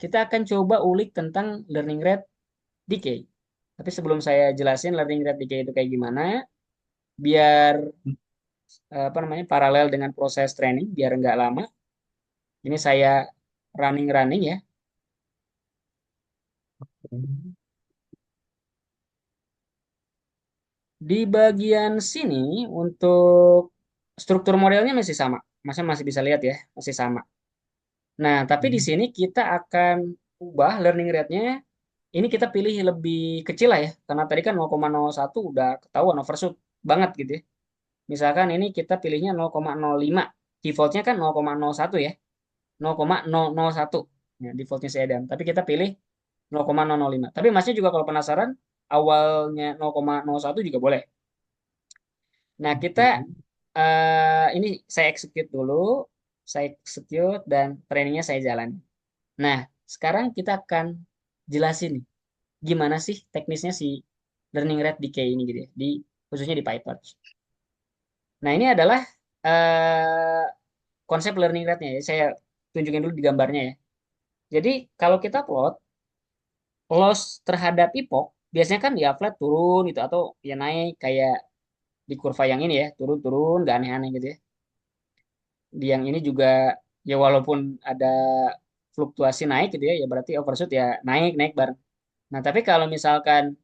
kita akan coba ulik tentang learning rate decay. Tapi sebelum saya jelasin learning rate decay itu kayak gimana, biar apa namanya paralel dengan proses training, biar nggak lama. Ini saya running ya. Di bagian sini untuk struktur modelnya masih sama. Masih bisa lihat ya, masih sama. Nah, tapi di sini kita akan ubah learning rate-nya. Ini kita pilih lebih kecil lah ya, karena tadi kan 0,01 udah ketahuan overshoot banget gitu ya. Misalkan ini kita pilihnya 0,05. Defaultnya kan 0,01 ya. 0,001. Ya, defaultnya si Adam. Tapi kita pilih 0,005. Tapi masnya juga kalau penasaran, awalnya 0,01 juga boleh. Nah, kita ini saya execute dulu, saya execute dan trainingnya saya jalan. Nah, sekarang kita akan jelasin nih, gimana sih teknisnya si learning rate decay ini gitu ya, di khususnya di PyTorch. Nah, ini adalah eh, konsep learning rate-nya ya. Saya tunjukin dulu di gambarnya ya. Jadi, kalau kita plot loss terhadap epoch, biasanya kan ya flat turun gitu atau ya naik kayak di kurva yang ini ya, turun-turun, gak aneh-aneh gitu ya. Di yang ini juga ya walaupun ada fluktuasi naik gitu ya, ya berarti overshoot ya naik naik bareng. Nah tapi kalau misalkan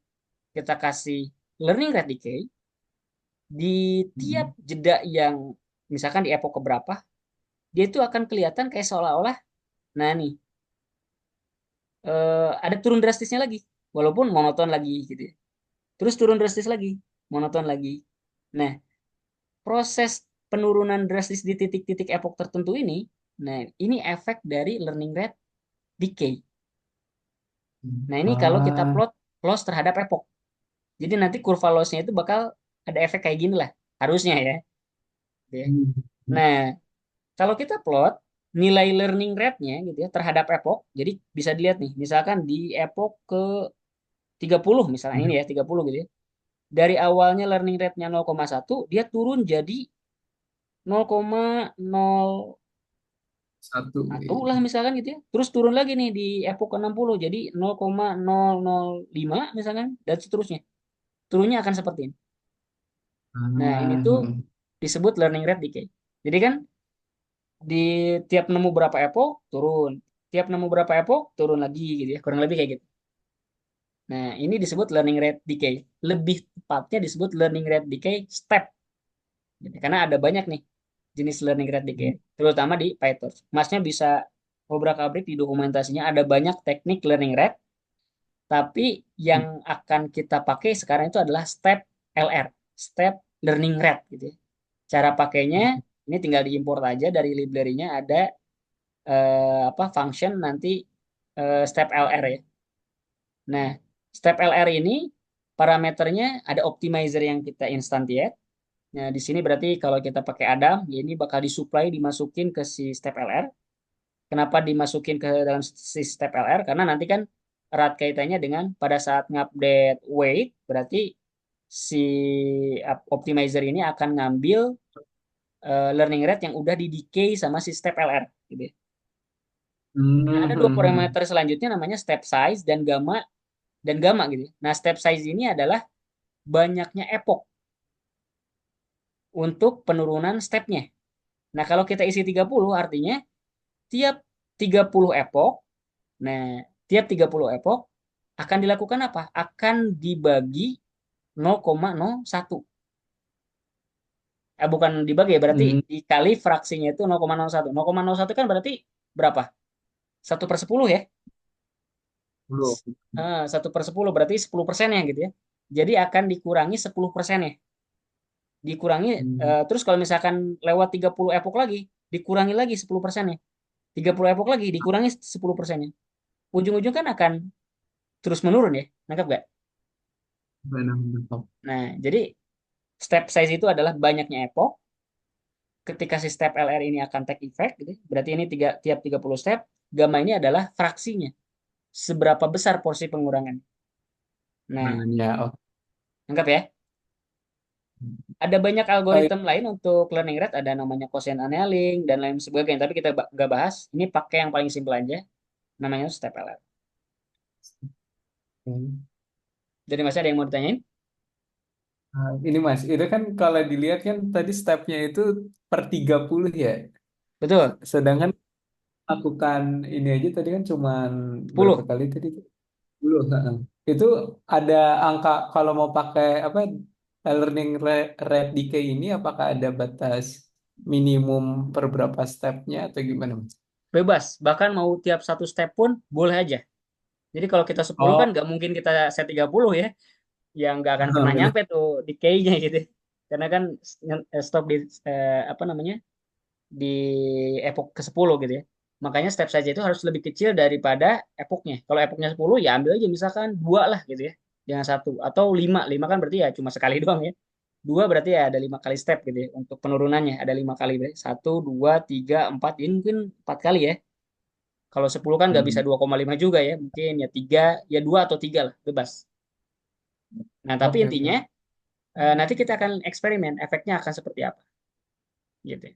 kita kasih learning rate decay di tiap jeda yang misalkan di epoch keberapa, dia itu akan kelihatan kayak seolah-olah, nah nih ada turun drastisnya lagi, walaupun monoton lagi gitu ya. Terus turun drastis lagi, monoton lagi. Nah proses penurunan drastis di titik-titik epoch tertentu ini, nah ini efek dari learning rate decay. Nah, ini kalau kita Ah, plot loss terhadap epoch. Jadi nanti kurva lossnya itu bakal ada efek kayak gini lah. Harusnya ya. Gitu ya. Nah, kalau kita plot nilai learning rate-nya gitu ya terhadap epoch. Jadi bisa dilihat nih, misalkan di epoch ke 30 misalnya ini ya, 30 gitu ya. Dari awalnya learning rate-nya 0,1, dia turun jadi 0,01 satu. lah misalkan gitu ya. Terus turun lagi nih di epoch ke 60 jadi 0,005 misalkan dan seterusnya. Turunnya akan seperti ini. Nah, ini Ah, tuh disebut learning rate decay. Jadi kan di tiap nemu berapa epoch turun, tiap nemu berapa epoch turun lagi gitu ya, kurang lebih kayak gitu. Nah, ini disebut learning rate decay. Lebih tepatnya disebut learning rate decay step. Gitu. Karena ada banyak nih jenis learning rate decay, terutama di PyTorch. Masnya bisa obrak-abrik di dokumentasinya ada banyak teknik learning rate, tapi yang akan kita pakai sekarang itu adalah step LR, step learning rate gitu ya. Cara pakainya ini tinggal diimport aja dari library-nya ada apa function nanti step LR ya. Nah, step LR ini parameternya ada optimizer yang kita instantiate. Nah, di sini berarti kalau kita pakai Adam, ya ini bakal disuplai dimasukin ke si step LR. Kenapa dimasukin ke dalam si step LR? Karena nanti kan erat kaitannya dengan pada saat ngupdate weight, berarti si optimizer ini akan ngambil learning rate yang udah di decay sama si step LR gitu ya. Nah, ada dua parameter selanjutnya namanya step size dan gamma gitu ya. Nah, step size ini adalah banyaknya epoch untuk penurunan stepnya. Nah, kalau kita isi 30 artinya tiap 30 epoch, nah, tiap 30 epoch akan dilakukan apa? Akan dibagi 0,01. Bukan dibagi ya, berarti dikali fraksinya itu 0,01. 0,01 kan berarti berapa? 1/10 ya. 1/10 berarti 10% ya gitu ya. Jadi akan dikurangi 10% ya. Dikurangi terus kalau misalkan lewat 30 epoch lagi, dikurangi lagi 10%-nya. 30 epoch lagi dikurangi 10%-nya. Ujung-ujung kan akan terus menurun ya. Nangkap gak? Nah, jadi step size itu adalah banyaknya epoch. Ketika si step LR ini akan take effect gitu. Berarti ini tiap 30 step, gamma ini adalah fraksinya. Seberapa besar porsi pengurangan. Nah, ya, oke. nangkap ya? Ada banyak Oh, iya. algoritma lain untuk learning rate, ada namanya Quotient annealing dan lain sebagainya, tapi kita nggak bahas. Ini pakai yang paling simpel aja. namanya step LR. Hmm. Jadi masih ada yang mau ditanyain? Ini Mas, itu kan kalau dilihat kan tadi stepnya itu per 30 ya. Betul, Sedangkan lakukan ini aja tadi kan cuman berapa 10. kali tadi? 10. Heeh. Itu ada angka kalau mau pakai apa rate decay ini apakah ada batas minimum per berapa stepnya atau gimana Mas? Bebas, bahkan mau tiap satu step pun boleh aja. Jadi kalau kita 10 kan Oh, nggak mungkin kita set 30 ya, yang nggak akan pernah benar. nyampe tuh decay-nya gitu. Karena kan stop di apa namanya? Di epoch ke-10 gitu ya. Makanya step saja itu harus lebih kecil daripada epochnya. Kalau epochnya 10 ya ambil aja misalkan 2 lah gitu ya. Jangan satu atau 5. 5 kan berarti ya cuma sekali doang ya. 2 berarti ya ada 5 kali step gitu ya. Untuk penurunannya ada 5 kali berarti. 1, 2, 3, 4. Ini mungkin 4 kali ya. Kalau 10 kan nggak bisa Hmm. 2,5 juga ya. Mungkin ya 3, ya 2 atau 3 lah, bebas. Nah, tapi Oke, intinya oke. nanti kita akan eksperimen efeknya akan seperti apa gitu.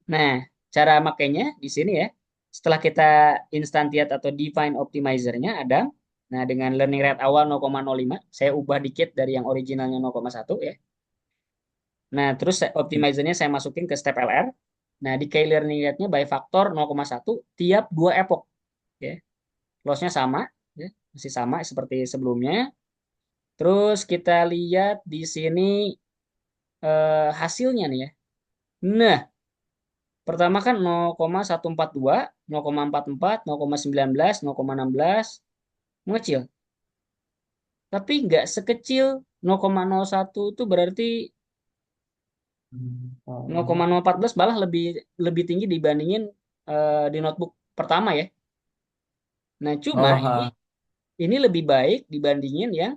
Nah, cara makainya di sini ya. Setelah kita instantiate atau define optimizer-nya ada. Nah, dengan learning rate awal 0,05, saya ubah dikit dari yang originalnya 0,1 ya. Nah, terus optimizer-nya saya masukin ke step LR. Nah, di key learning rate-nya by faktor 0,1 tiap 2 epoch ya. Loss-nya sama ya, masih sama seperti sebelumnya. Terus kita lihat di sini hasilnya nih ya. Nah, pertama kan 0,142, 0,44, 0,19, 0,16 mengecil. Tapi nggak sekecil 0,01 itu berarti Hmm. Oh, 0,014 malah lebih lebih tinggi dibandingin di notebook pertama ya. Nah, cuma oh, ini lebih baik dibandingin yang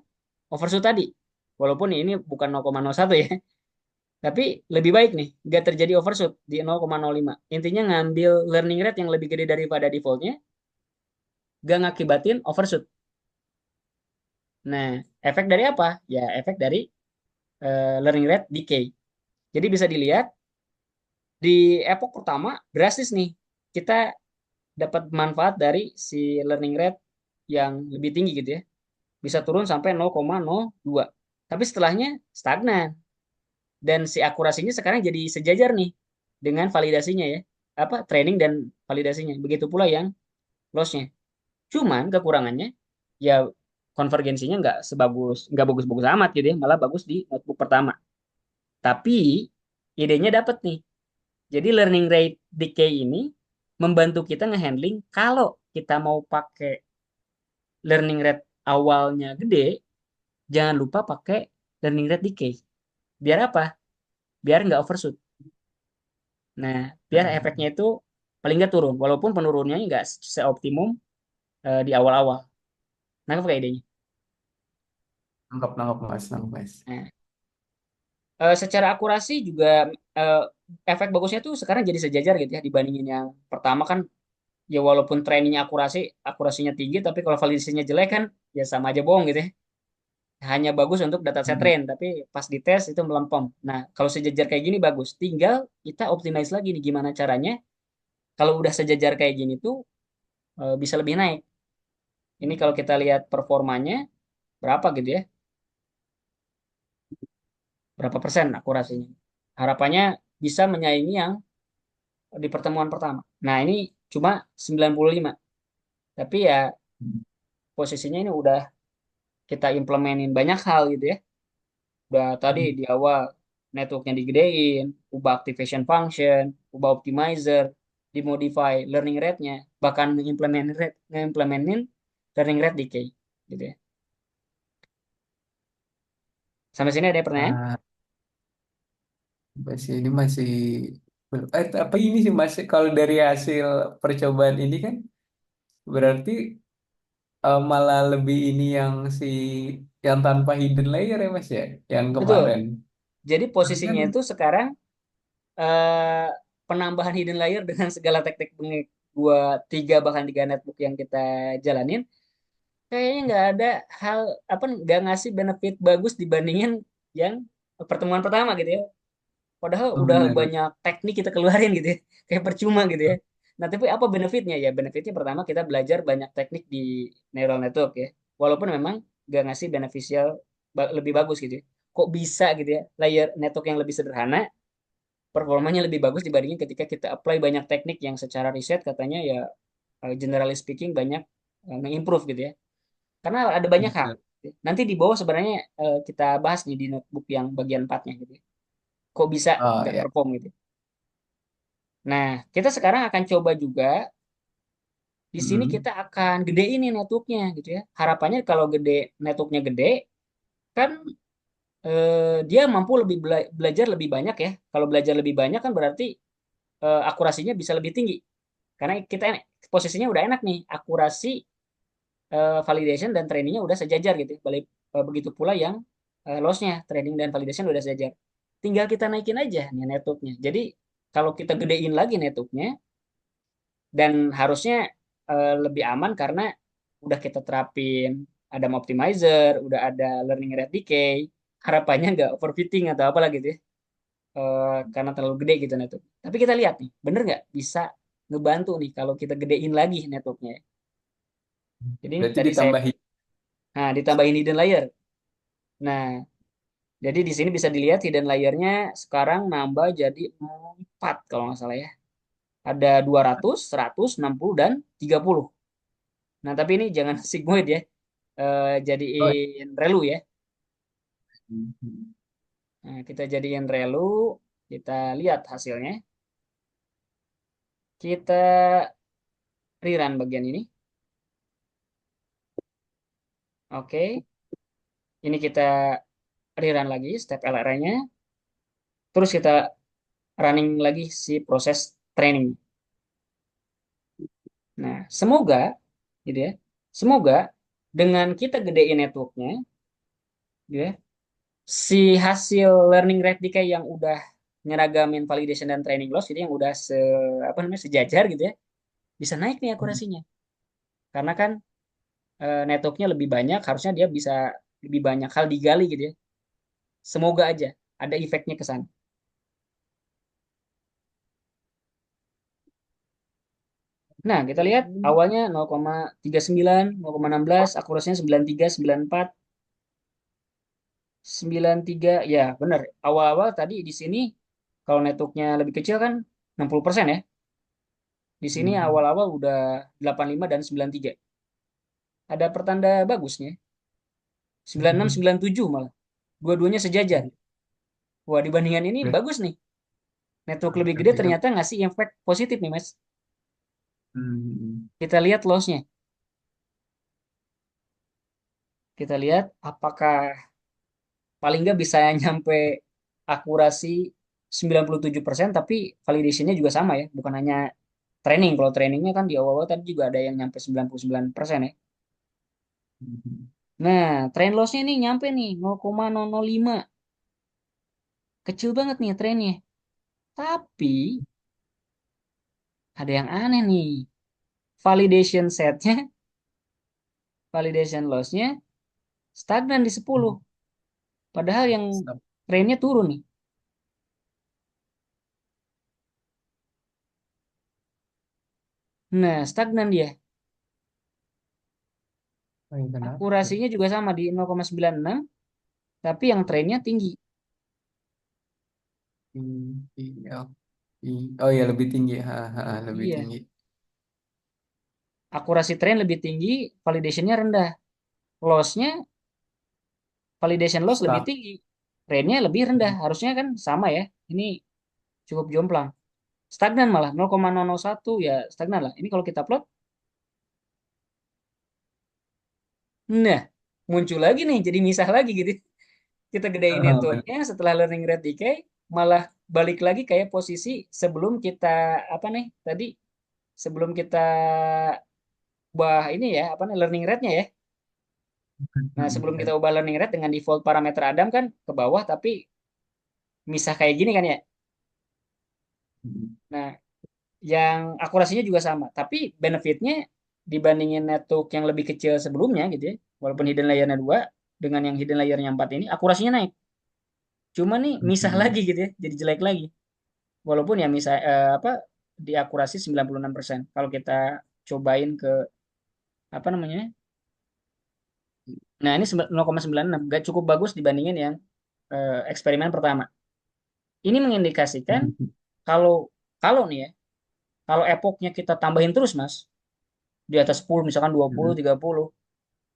overshoot tadi. Walaupun ini bukan 0,01 ya, tapi lebih baik nih, nggak terjadi overshoot di 0,05. Intinya ngambil learning rate yang lebih gede daripada defaultnya, nggak ngakibatin overshoot. Nah, efek dari apa? Ya, efek dari learning rate decay. Jadi bisa dilihat di epoch pertama drastis nih. Kita dapat manfaat dari si learning rate yang lebih tinggi gitu ya. Bisa turun sampai 0,02. Tapi setelahnya stagnan dan si akurasinya sekarang jadi sejajar nih dengan validasinya ya. Apa training dan validasinya. Begitu pula yang lossnya. Cuman kekurangannya ya konvergensinya nggak bagus-bagus amat gitu ya, malah bagus di notebook pertama. Tapi idenya dapat nih. Jadi learning rate decay ini membantu kita ngehandling kalau kita mau pakai learning rate awalnya gede, jangan lupa pakai learning rate decay. Biar apa? Biar nggak overshoot. Nah, biar efeknya itu paling nggak turun, walaupun penurunannya nggak seoptimum di awal-awal. Nah, apa idenya? nangkap, nangkap Mas, nangkap Mas. Nah, secara akurasi juga eh, efek bagusnya tuh sekarang jadi sejajar gitu ya dibandingin yang pertama kan ya walaupun trainingnya akurasinya tinggi tapi kalau validasinya jelek kan ya sama aja bohong gitu ya. Hanya bagus untuk dataset Hmm. train tapi pas dites itu melempem. Nah, kalau sejajar kayak gini bagus. Tinggal kita optimize lagi nih gimana caranya kalau udah sejajar kayak gini tuh bisa lebih naik. Ini kalau kita lihat performanya berapa gitu ya. Berapa persen akurasinya. Harapannya bisa menyaingi yang di pertemuan pertama. Nah, ini cuma 95. Tapi ya posisinya ini udah kita implementin banyak hal gitu ya. Udah tadi di awal networknya digedein, ubah activation function, ubah optimizer, dimodify learning rate-nya, bahkan ngimplementin learning rate decay gitu ya. Sampai sini ada pertanyaan? Ah, masih ini masih tapi ini sih masih kalau dari hasil percobaan ini kan berarti malah lebih ini yang si yang tanpa hidden layer ya Mas ya, yang Betul. kemarin. Jadi Karena kan posisinya itu sekarang eh, penambahan hidden layer dengan segala teknik dua, tiga bahkan tiga netbook yang kita jalanin, kayaknya nggak ada hal apa nggak ngasih benefit bagus dibandingin yang pertemuan pertama gitu ya. Padahal udah benar. banyak teknik kita keluarin gitu ya. Kayak percuma gitu ya. Nah, tapi apa benefitnya ya? Benefitnya pertama kita belajar banyak teknik di neural network ya. Walaupun memang gak ngasih beneficial lebih bagus gitu ya. Kok bisa gitu ya? Layer network yang lebih sederhana, performanya lebih bagus dibandingin ketika kita apply banyak teknik yang secara riset katanya ya generally speaking banyak nge-improve gitu ya. Karena ada banyak hal. Betul. Nanti di bawah sebenarnya kita bahas nih di notebook yang bagian 4-nya gitu ya. Kok bisa Oh nggak ya. perform gitu. Nah, kita sekarang akan coba juga di sini Hmm. kita akan gedein nih networknya gitu ya. Harapannya kalau networknya gede kan dia mampu lebih belajar lebih banyak ya. Kalau belajar lebih banyak kan berarti akurasinya bisa lebih tinggi. Karena kita posisinya udah enak nih, akurasi validation dan trainingnya udah sejajar gitu. Begitu pula yang lossnya, training dan validation udah sejajar. Tinggal kita naikin aja nih networknya. Jadi kalau kita gedein lagi networknya dan harusnya lebih aman karena udah kita terapin ada optimizer, udah ada learning rate decay, harapannya nggak overfitting atau apa lagi gitu ya. Karena terlalu gede gitu network. Tapi kita lihat nih, bener nggak bisa ngebantu nih kalau kita gedein lagi networknya. Jadi ini Berarti tadi saya, ditambahin. nah ditambahin hidden layer. Nah, jadi di sini bisa dilihat hidden layernya sekarang nambah jadi 4 kalau nggak salah ya. Ada 200, 100, 60, dan 30. Nah, tapi ini jangan sigmoid ya. Oh. Jadiin relu ya. Hmm. Nah, kita jadiin relu, kita lihat hasilnya. Kita rerun bagian ini. Oke. Ini kita rerun lagi step LRI-nya. Terus kita running lagi si proses training. Nah, semoga gitu ya. Semoga dengan kita gedein networknya, gitu ya, si hasil learning rate decay yang udah nyeragamin validation dan training loss itu yang udah apa namanya sejajar gitu ya, bisa naik nih akurasinya. Karena kan networknya lebih banyak, harusnya dia bisa lebih banyak hal digali gitu ya. Semoga aja ada efeknya ke sana. Nah, kita lihat awalnya 0,39, 0,16, akurasinya 93, 94, 93. Ya, benar. Awal-awal tadi di sini kalau networknya lebih kecil kan 60% ya. Di sini Hmm. awal-awal udah 85 dan 93. Ada pertanda bagusnya. 96, 97 malah. Dua-duanya sejajar. Wah, dibandingkan ini Berarti, bagus nih. Network lebih gede berarti kan. ternyata ngasih efek positif nih, Mas. Hmm. Kita lihat loss-nya. Kita lihat apakah paling nggak bisa nyampe akurasi 97% tapi validation-nya juga sama ya. Bukan hanya training. Kalau trainingnya kan di awal-awal tadi juga ada yang nyampe 99% ya. Hmm. Nah, trend loss-nya nih nyampe nih 0,005. Kecil banget nih trennya. Tapi ada yang aneh nih. Validation setnya, validation loss-nya stagnan di 10. Padahal yang Stop. trennya turun nih. Nah, stagnan dia. Oh, ini kenapa tuh? Akurasinya juga sama di 0,96, tapi yang trennya tinggi. Iya. Oh ya lebih tinggi. Ha, ha, lebih Iya, tinggi. akurasi tren lebih tinggi, validation-nya rendah. Loss-nya, validation loss lebih Stuck. tinggi. Trennya lebih rendah. Harusnya kan sama ya. Ini cukup jomplang. Stagnan malah 0,001 ya stagnan lah. Ini kalau kita plot, nah muncul lagi nih jadi misah lagi gitu. Kita gedein Oh, benar. networknya setelah learning rate decay malah balik lagi kayak posisi sebelum kita apa nih tadi sebelum kita ubah ini ya apa nih learning rate-nya ya. Nah sebelum kita ubah learning rate dengan default parameter Adam kan ke bawah tapi misah kayak gini kan ya. Nah yang akurasinya juga sama tapi benefitnya dibandingin network yang lebih kecil sebelumnya gitu ya walaupun hidden layernya 2 dengan yang hidden layernya 4 ini akurasinya naik cuma nih misah lagi gitu ya jadi jelek lagi walaupun ya misal apa di akurasi 96%. Kalau kita cobain ke apa namanya? Nah, ini 0,96, gak cukup bagus dibandingin yang eksperimen pertama. Ini mengindikasikan Mhm. kalau kalau nih ya, kalau epoknya kita tambahin terus, Mas, di atas 10 misalkan 20, Mhm. 30,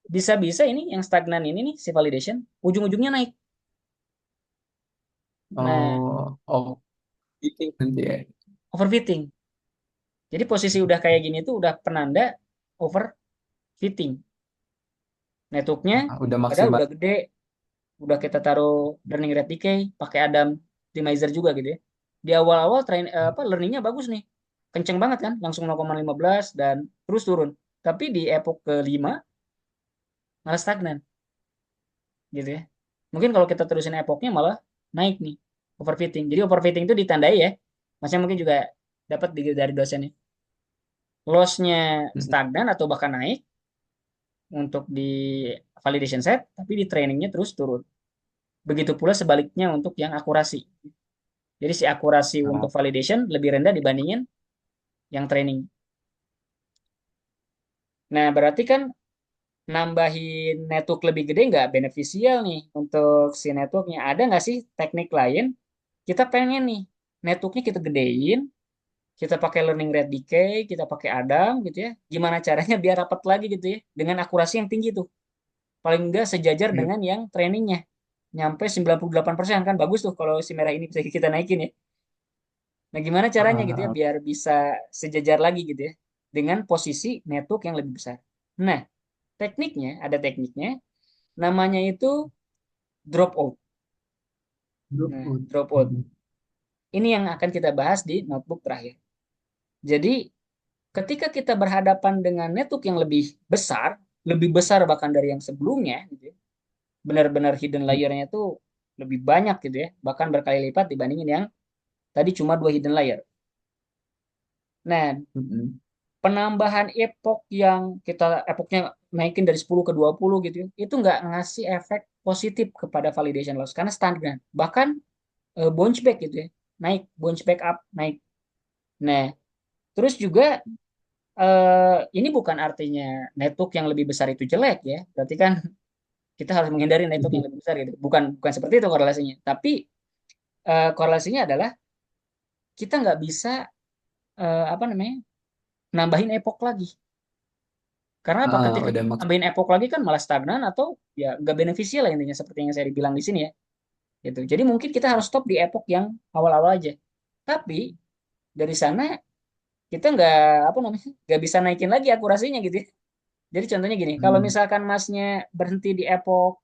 bisa-bisa ini yang stagnan ini nih si validation ujung-ujungnya naik. Nah, Oh, oh, itu nanti ya. overfitting. Jadi posisi udah kayak gini tuh udah penanda overfitting. Networknya Udah padahal maksimal. udah gede, udah kita taruh learning rate decay, pakai Adam optimizer juga gitu ya. Di awal-awal apa learningnya bagus nih. Kenceng banget kan, langsung 0,15 dan terus turun. Tapi di epoch kelima malah stagnan gitu ya. Mungkin kalau kita terusin epochnya malah naik nih, overfitting. Jadi overfitting itu ditandai ya. Masnya mungkin juga dapat dari dosennya. Loss-nya Mhm. stagnan atau bahkan naik untuk di validation set, tapi di trainingnya terus turun. Begitu pula sebaliknya untuk yang akurasi. Jadi si akurasi untuk Oh, validation lebih rendah dibandingin yang training. Nah, berarti kan nambahin network lebih gede nggak beneficial nih untuk si networknya. Ada nggak sih teknik lain? Kita pengen nih networknya kita gedein, kita pakai learning rate decay, kita pakai Adam gitu ya. Gimana caranya biar rapat lagi gitu ya dengan akurasi yang tinggi tuh. Paling enggak sejajar iya. dengan yang trainingnya. Nyampe 98% kan bagus tuh kalau si merah ini bisa kita naikin ya. Nah, gimana caranya gitu ya Ah, biar bisa sejajar lagi gitu ya dengan posisi network yang lebih besar. Nah, tekniknya ada tekniknya namanya itu drop out. Nah, Luput. drop out. Mhm. Ini yang akan kita bahas di notebook terakhir. Jadi, ketika kita berhadapan dengan network yang lebih besar bahkan dari yang sebelumnya gitu ya. Benar-benar hidden layer-nya tuh lebih banyak gitu ya, bahkan berkali lipat dibandingin yang tadi cuma dua hidden layer. Nah, Mhm. penambahan epoch yang kita epochnya naikin dari 10 ke 20 gitu ya, itu nggak ngasih efek positif kepada validation loss karena stagnan. Bahkan bounce back gitu ya, naik, bounce back up, naik. Nah, terus juga ini bukan artinya network yang lebih besar itu jelek ya. Berarti kan kita harus menghindari network yang lebih besar gitu. Bukan bukan seperti itu korelasinya. Tapi korelasinya adalah kita nggak bisa apa namanya nambahin epoch lagi. Karena apa? Ketika Udah kita tambahin epoch lagi kan malah stagnan atau ya nggak beneficial lah intinya seperti yang saya bilang di sini ya. Gitu. Jadi mungkin kita harus stop di epoch yang awal-awal aja. Tapi dari sana kita nggak apa namanya nggak bisa naikin lagi akurasinya gitu ya. Jadi contohnya gini, kalau Hmm. misalkan masnya berhenti di epoch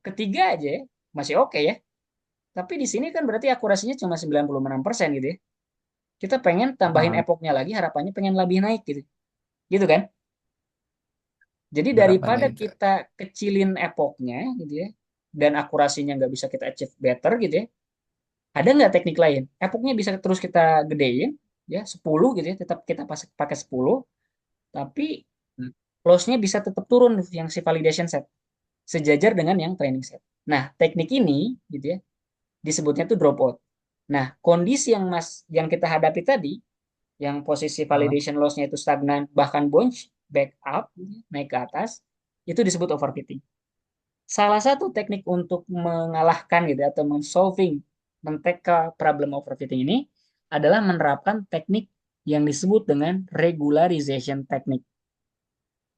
ketiga aja ya, masih oke ya. Tapi di sini kan berarti akurasinya cuma 96% gitu ya. Kita pengen tambahin Ah, epochnya lagi, harapannya pengen lebih naik gitu. Gitu kan? Jadi harapannya daripada itu. kita kecilin epochnya gitu ya, dan akurasinya nggak bisa kita achieve better gitu ya, ada nggak teknik lain? Epochnya bisa terus kita gedein, ya 10 gitu ya, tetap kita pakai 10, tapi Hmm. loss-nya bisa tetap turun yang si validation set, sejajar dengan yang training set. Nah, teknik ini gitu ya, disebutnya tuh dropout. Nah, kondisi yang kita hadapi tadi, yang posisi Ah, validation loss-nya itu stagnan, bahkan bounce back up, naik ke atas, itu disebut overfitting. Salah satu teknik untuk mengalahkan gitu atau men-solving men-tackle problem overfitting ini adalah menerapkan teknik yang disebut dengan regularization technique.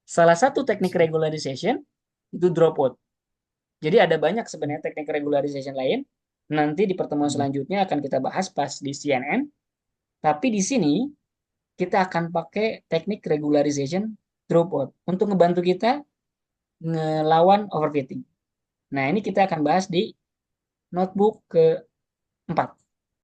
Salah satu teknik regularization itu dropout. Jadi ada banyak sebenarnya teknik regularization lain. Nanti di pertemuan hmm. selanjutnya akan kita bahas pas di CNN. Tapi di sini kita akan pakai teknik regularization dropout untuk ngebantu kita ngelawan overfitting. Nah, ini kita akan bahas di notebook keempat.